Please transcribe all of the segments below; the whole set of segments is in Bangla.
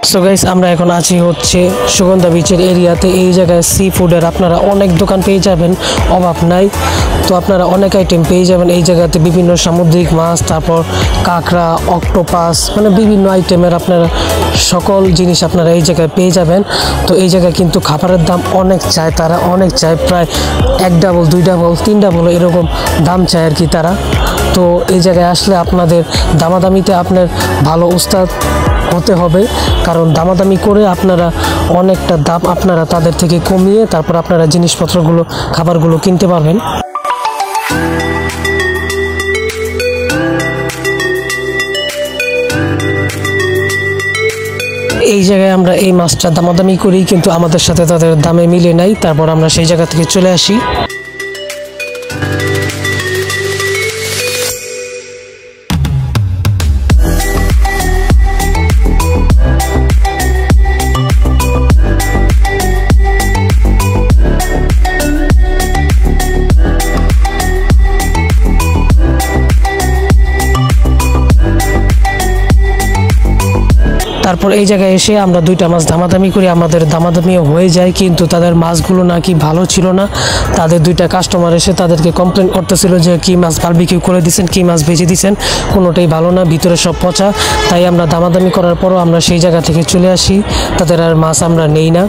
সো গাইস আমরা এখন আছি হচ্ছে সুগন্ধা বিচের এরিয়াতে। এই জায়গায় সি ফুডের আপনারা অনেক দোকান পেয়ে যাবেন, অভাব নাই। তো আপনারা অনেক আইটেম পেয়ে যাবেন এই জায়গাতে, বিভিন্ন সামুদ্রিক মাছ, তারপর কাঁকড়া, অক্টোপাস, মানে বিভিন্ন আইটেমের আপনারা সকল জিনিস আপনারা এই জায়গায় পেয়ে যাবেন। তো এই জায়গায় কিন্তু খাবারের দাম অনেক চায়, তারা অনেক চায়, প্রায় 1 ডাবল 2 ডাবল 3 ডাবল এরকম দাম চায় আর কি তারা। তো এই জায়গায় আসলে আপনাদের দামাদামিতে আপনার ভালো উস্তাদ হতে হবে, কারণ দামাদামি করে আপনারা অনেকটা দাম আপনারা তাদের থেকে কমিয়ে তারপর আপনারা জিনিসপত্রগুলো খাবারগুলো কিনতে পারবেন। এই জায়গায় আমরা এই মাছটা দামাদামি করি, কিন্তু আমাদের সাথে তাদের দামে মিলে নাই, তারপর আমরা সেই জায়গা থেকে চলে আসি। তারপর এই জায়গায় এসে আমরা 2টা মাছ দামাদামি করি, আমাদের দামাদামিও হয়ে যায়, কিন্তু তাদের মাছগুলো নাকি ভালো ছিল না। তাদের 2টা কাস্টমার এসে তাদেরকে কমপ্লেন করতেছিল যে কি মাছ বারবিকিউ করে দিয়েছেন, কি মাছ ভেজে দিয়েছেন, কোনোটাই ভালো না, ভিতরে সব পচা। তাই আমরা দামাদামি করার পরও আমরা সেই জায়গা থেকে চলে আসি, তাদের আর মাছ আমরা নেই না।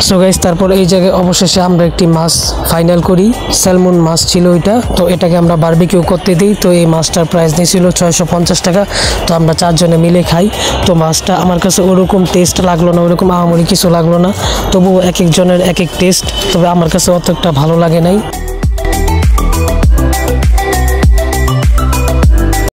সো গাইস তারপর এই জায়গায় অবশেষে আমরা একটি মাছ ফাইনাল করি, স্যালমন মাছ ছিল ওইটা। তো এটাকে আমরা বারবিকিউ করতে দিই। তো এই মাছটার প্রাইস নিয়েছিল 650 টাকা। তো আমরা 4 জনে মিলে খাই। তো মাছটা আমার কাছে ওরকম টেস্ট লাগলো না, ওরকম আহামরি কিছু লাগলো না, তবুও এক একজনের এক এক টেস্ট, তবে আমার কাছে অতটা ভালো লাগে নাই।